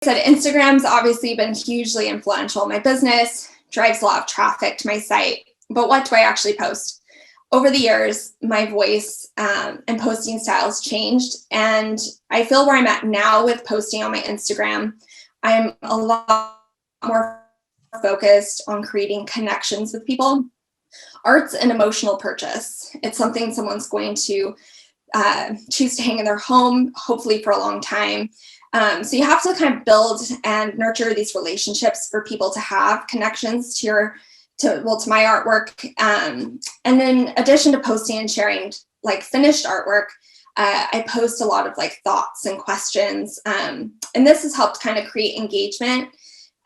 said, Instagram's obviously been hugely influential in my business, drives a lot of traffic to my site. But what do I actually post? Over the years, my voice and posting styles changed. And I feel where I'm at now with posting on my Instagram, I'm a lot more focused on creating connections with people. Art's an emotional purchase. It's something someone's going to choose to hang in their home, hopefully for a long time. So you have to kind of build and nurture these relationships for people to have connections to my artwork. And in addition to posting and sharing like finished artwork, I post a lot of like thoughts and questions. And this has helped kind of create engagement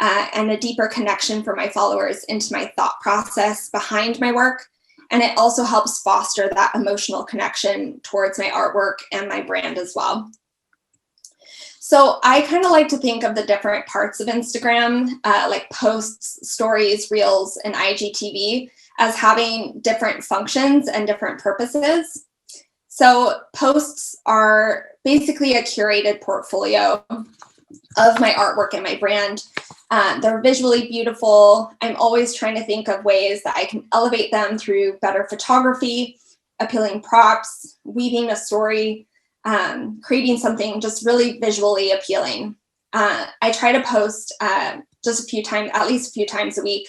and a deeper connection for my followers into my thought process behind my work. And it also helps foster that emotional connection towards my artwork and my brand as well. So I kind of like to think of the different parts of Instagram, like posts, stories, reels, and IGTV, as having different functions and different purposes. So posts are basically a curated portfolio of my artwork and my brand. They're visually beautiful. I'm always trying to think of ways that I can elevate them through better photography, appealing props, weaving a story, creating something just really visually appealing. I try to post just a few times, at least a few times a week.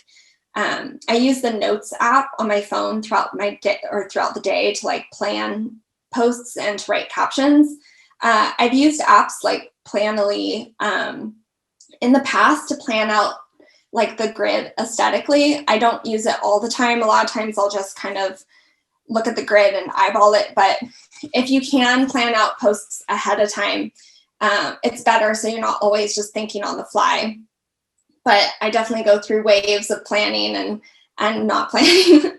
I use the Notes app on my phone throughout my day or throughout the day to like plan posts and to write captions. I've used apps like Planoly in the past to plan out like the grid aesthetically. I don't use it all the time. A lot of times I'll just kind of look at the grid and eyeball it. But if you can plan out posts ahead of time, it's better so you're not always just thinking on the fly. But I definitely go through waves of planning and not planning.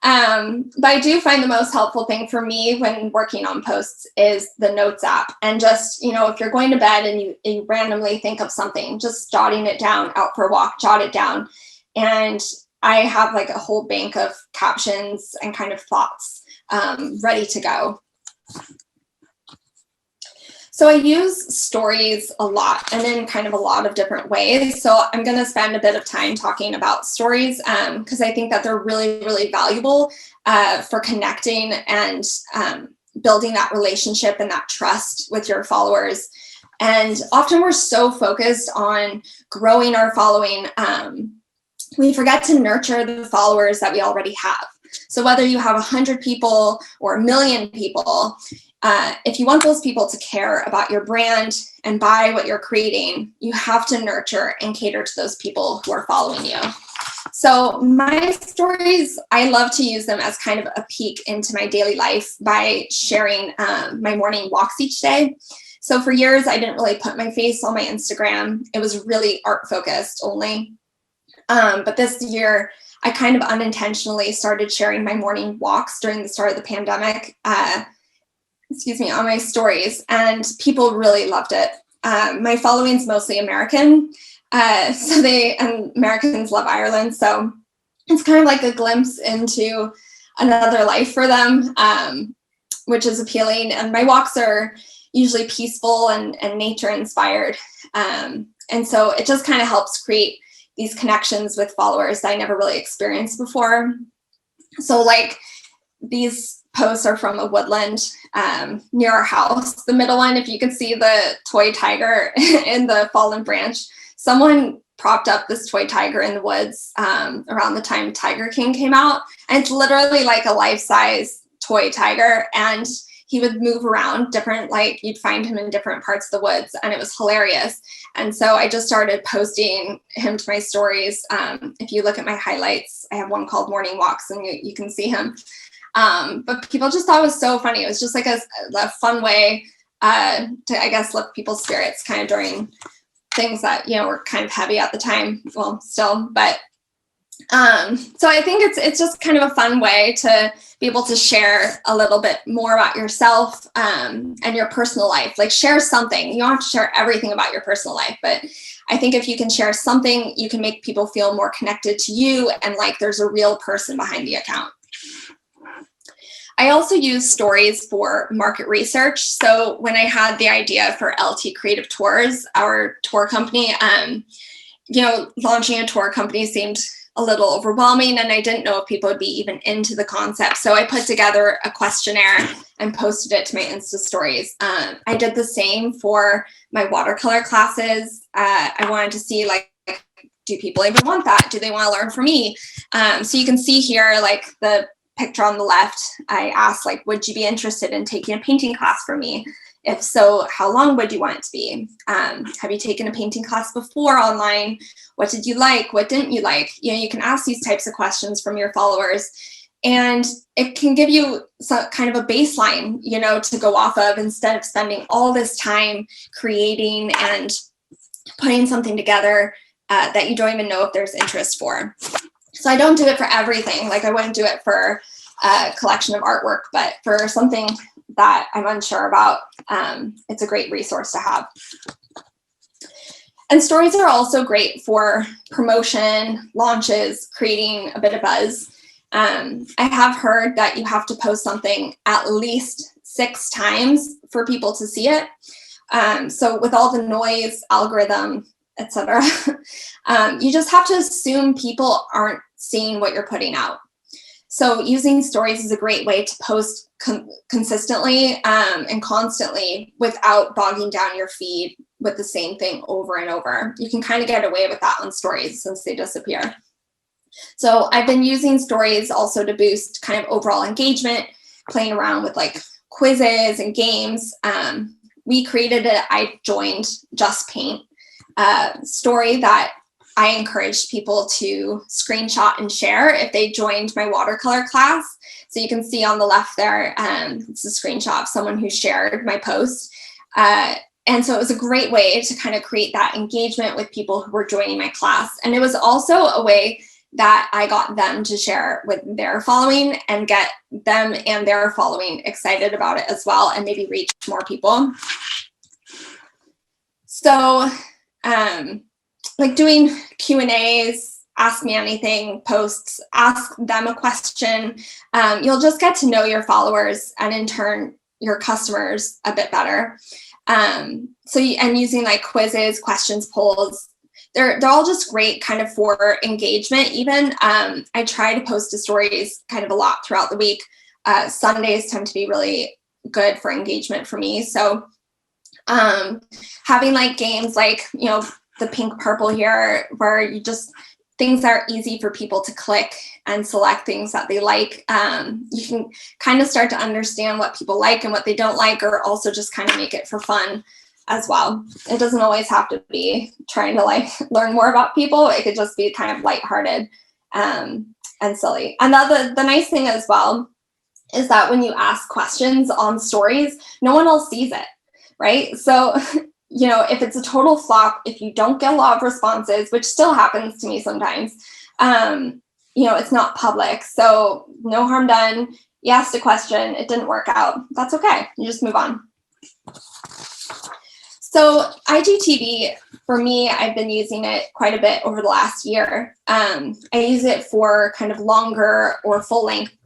But I do find the most helpful thing for me when working on posts is the Notes app. And just, if you're going to bed and you randomly think of something, just jotting it down, out for a walk, jot it down. And I have like a whole bank of captions and kind of thoughts ready to go. So I use stories a lot and in kind of a lot of different ways. So I'm going to spend a bit of time talking about stories because I think that they're really, really valuable for connecting and building that relationship and that trust with your followers. And often we're so focused on growing our following, we forget to nurture the followers that we already have. So whether you have 100 people or 1 million people, if you want those people to care about your brand and buy what you're creating, you have to nurture and cater to those people who are following you. So my stories, I love to use them as kind of a peek into my daily life by sharing my morning walks each day. So for years, I didn't really put my face on my Instagram. It was really art focused only. But this year, I kind of unintentionally started sharing my morning walks during the start of the pandemic, on my stories, and people really loved it. My following's mostly American, and Americans love Ireland, so it's kind of like a glimpse into another life for them, which is appealing. And my walks are usually peaceful and nature inspired, and so it just kind of helps create these connections with followers that I never really experienced before. So like these posts are from a woodland near our house. The middle one, if you could see the toy tiger in the fallen branch, someone propped up this toy tiger in the woods around the time Tiger King came out. And it's literally like a life-size toy tiger. And he would move around different, like you'd find him in different parts of the woods, and it was hilarious. And so I just started posting him to my stories. If you look at my highlights, I have one called Morning Walks, and you can see him. But people just thought it was so funny. It was just like a fun way to, I guess, lift people's spirits kind of during things that, were kind of heavy at the time. Well, still, but so I think it's just kind of a fun way to be able to share a little bit more about yourself and your personal life. Like share something. You don't have to share everything about your personal life, but I think if you can share something, you can make people feel more connected to you and like there's a real person behind the account. I also use stories for market research. So when I had the idea for LT Creative Tours, our tour company, launching a tour company seemed a little overwhelming, and I didn't know if people would be even into the concept. So I put together a questionnaire and posted it to my Insta stories. I did the same for my watercolor classes. I wanted to see, like, do people even want that? Do they want to learn from me? So you can see here, like the picture on the left, I asked, like, would you be interested in taking a painting class from me? If so, how long would you want it to be? Have you taken a painting class before online? What did you like? What didn't you like? You can ask these types of questions from your followers, and it can give you some kind of a baseline, to go off of, instead of spending all this time creating and putting something together that you don't even know if there's interest for. So I don't do it for everything. Like, I wouldn't do it for a collection of artwork, but for something that I'm unsure about, it's a great resource to have. And stories are also great for promotion, launches, creating a bit of buzz. I have heard that you have to post something at least 6 times for people to see it. So with all the noise, algorithm, etc., you just have to assume people aren't seeing what you're putting out. So using stories is a great way to post consistently and constantly without bogging down your feed with the same thing over and over. You can kind of get away with that on stories since they disappear. So I've been using stories also to boost kind of overall engagement, playing around with like quizzes and games. We created I joined Just Paint story that I encouraged people to screenshot and share if they joined my watercolor class. So you can see on the left there, it's a screenshot of someone who shared my post. And so it was a great way to kind of create that engagement with people who were joining my class. And it was also a way that I got them to share with their following and get them and their following excited about it as well, and maybe reach more people. So like doing Q&As, ask me anything posts, ask them a question. You'll just get to know your followers and in turn your customers a bit better. And using like quizzes, questions, polls, they're all just great kind of for engagement. Even I try to post to stories kind of a lot throughout the week. Sundays tend to be really good for engagement for me. So having like games like, the pink purple here, where you just, things that are easy for people to click and select things that they like. You can kind of start to understand what people like and what they don't like, or also just kind of make it for fun as well. It doesn't always have to be trying to like learn more about people. It could just be kind of lighthearted and silly. And the nice thing as well is that when you ask questions on stories, no one else sees it, right? So if it's a total flop, if you don't get a lot of responses, which still happens to me sometimes, it's not public. So no harm done. You asked a question, it didn't work out. That's okay. You just move on. So IGTV, for me, I've been using it quite a bit over the last year. I use it for kind of longer or full-length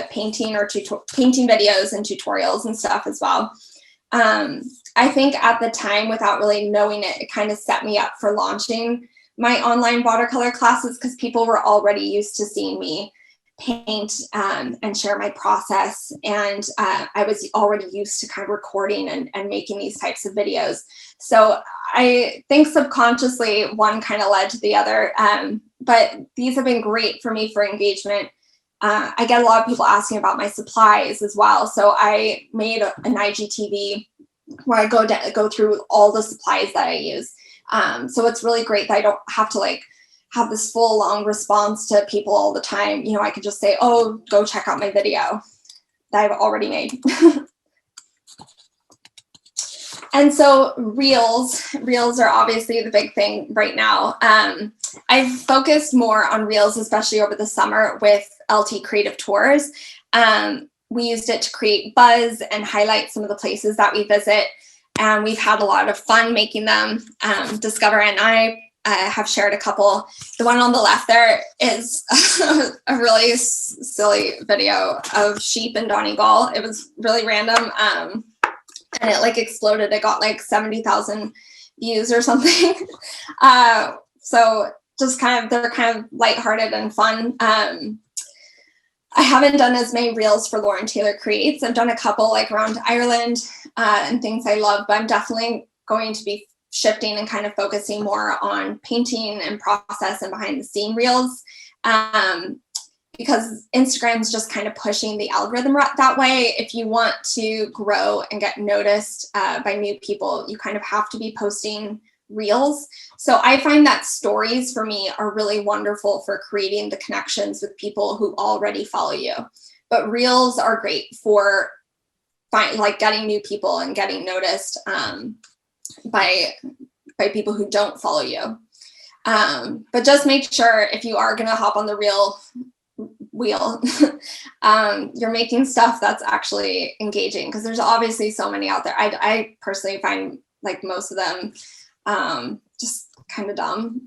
painting or painting videos and tutorials and stuff as well. I think at the time, without really knowing it, it kind of set me up for launching my online watercolor classes because people were already used to seeing me paint and share my process. And I was already used to kind of recording and making these types of videos. So I think subconsciously one kind of led to the other. But these have been great for me for engagement. I get a lot of people asking about my supplies as well. So I made an IGTV where I go through all the supplies that I use. So it's really great that I don't have to like have this full long response to people all the time. I could just say, oh, go check out my video that I've already made. And so reels are obviously the big thing right now. I've focused more on reels, especially over the summer with LT Creative Tours. We used it to create buzz and highlight some of the places that we visit. And we've had a lot of fun making them. Discover and I have shared a couple. The one on the left there is a really silly video of sheep in Donegal. It was really random, and it like exploded. It got like 70,000 views or something. So just they're kind of lighthearted and fun. I haven't done as many reels for Lauren Taylor Creates. I've done a couple like around Ireland and things I love, but I'm definitely going to be shifting and kind of focusing more on painting and process and behind the scene reels, because Instagram's just kind of pushing the algorithm that way. If you want to grow and get noticed by new people, you kind of have to be posting reels. So I find that stories for me are really wonderful for creating the connections with people who already follow you. But reels are great for like getting new people and getting noticed by people who don't follow you. But just make sure if you are going to hop on the reel wheel, you're making stuff that's actually engaging, because there's obviously so many out there. I personally find like most of them just kind of dumb.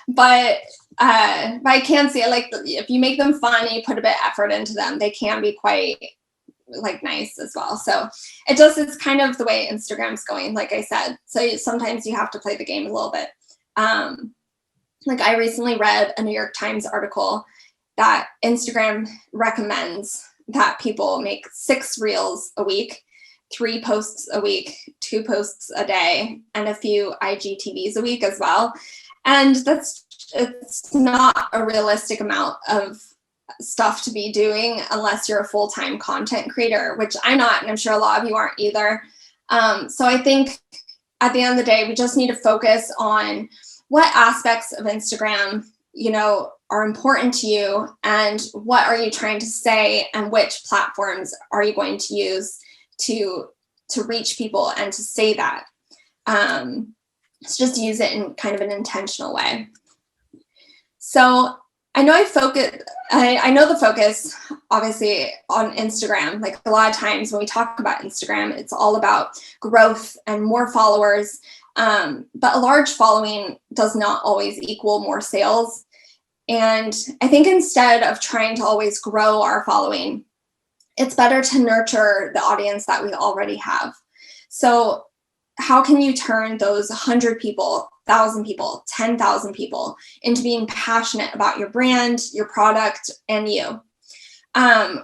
But I can see it, like if you make them fun and you put a bit of effort into them, they can be quite like nice as well. So it's kind of the way Instagram's going, like I said. So sometimes you have to play the game a little bit. Like I recently read a New York Times article that Instagram recommends that people make 6 reels a week, 3 posts a week, 2 posts a day, and a few IGTVs a week as well. And it's not a realistic amount of stuff to be doing unless you're a full-time content creator, which I'm not, and I'm sure a lot of you aren't either. So I think at the end of the day, we just need to focus on what aspects of Instagram, are important to you, and what are you trying to say, and which platforms are you going to use to reach people and to say that. So just use it in kind of an intentional way. So I know I know the focus obviously on Instagram. Like a lot of times when we talk about Instagram, it's all about growth and more followers. But a large following does not always equal more sales. And I think instead of trying to always grow our following, it's better to nurture the audience that we already have. So how can you turn those 100 people, 1,000 people, 10,000 people into being passionate about your brand, your product, and you?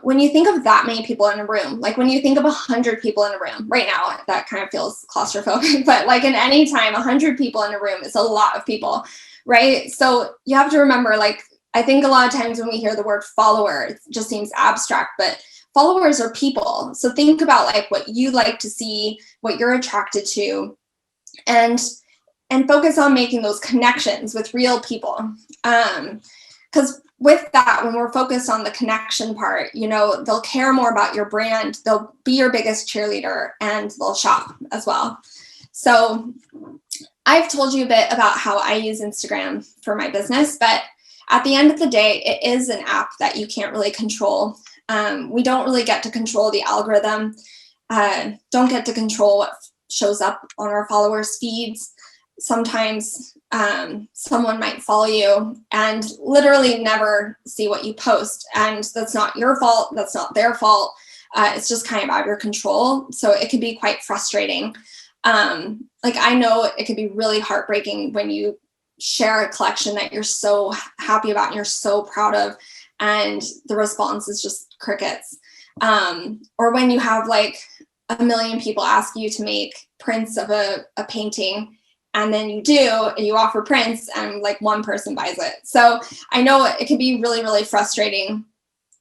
When you think of that many people in a room, like when you think of 100 people in a room right now, that kind of feels claustrophobic, but like in any time, 100 people in a room is a lot of people, right? So you have to remember, like, I think a lot of times when we hear the word follower, it just seems abstract, but followers are people. So think about like what you like to see, what you're attracted to, and focus on making those connections with real people. Because with that, when we're focused on the connection part, they'll care more about your brand, they'll be your biggest cheerleader, and they'll shop as well. So I've told you a bit about how I use Instagram for my business, but at the end of the day, it is an app that you can't really control. We don't really get to control the algorithm, don't get to control what shows up on our followers' feeds. Sometimes someone might follow you and literally never see what you post, and that's not your fault, that's not their fault. It's just kind of out of your control. So it can be quite frustrating. Like I know it can be really heartbreaking when you share a collection that you're so happy about and you're so proud of, and the response is just crickets. Or when you have like 1 million people ask you to make prints of a painting, and then you offer prints and like 1 person buys it. So I know it can be really, really frustrating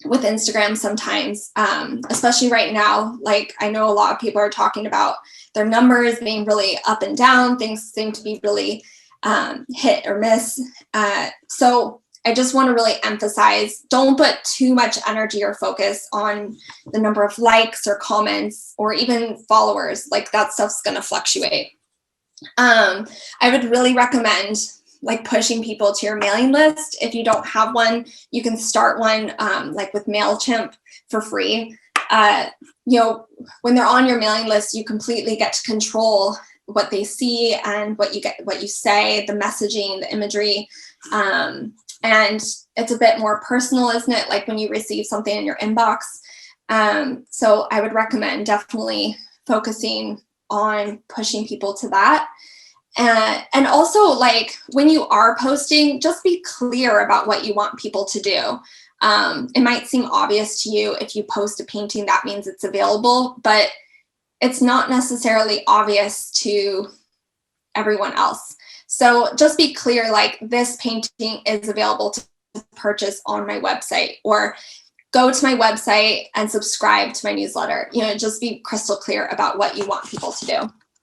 with Instagram sometimes, especially right now. Like I know a lot of people are talking about their numbers being really up and down. Things seem to be really hit or miss. So I just want to really emphasize, don't put too much energy or focus on the number of likes or comments or even followers. Like that stuff's going to fluctuate. I would really recommend like pushing people to your mailing list. If you don't have one, you can start one like with MailChimp for free. When they're on your mailing list, you completely get to control what they see and what you say, the messaging, the imagery. And it's a bit more personal, isn't it? Like when you receive something in your inbox. So I would recommend definitely focusing on pushing people to that. And also, like, when you are posting, just be clear about what you want people to do. It might seem obvious to you if you post a painting, that means it's available, but it's not necessarily obvious to everyone else. So just be clear, like, this painting is available to purchase on my website, or go to my website and subscribe to my newsletter. You know, just be crystal clear about what you want people to do.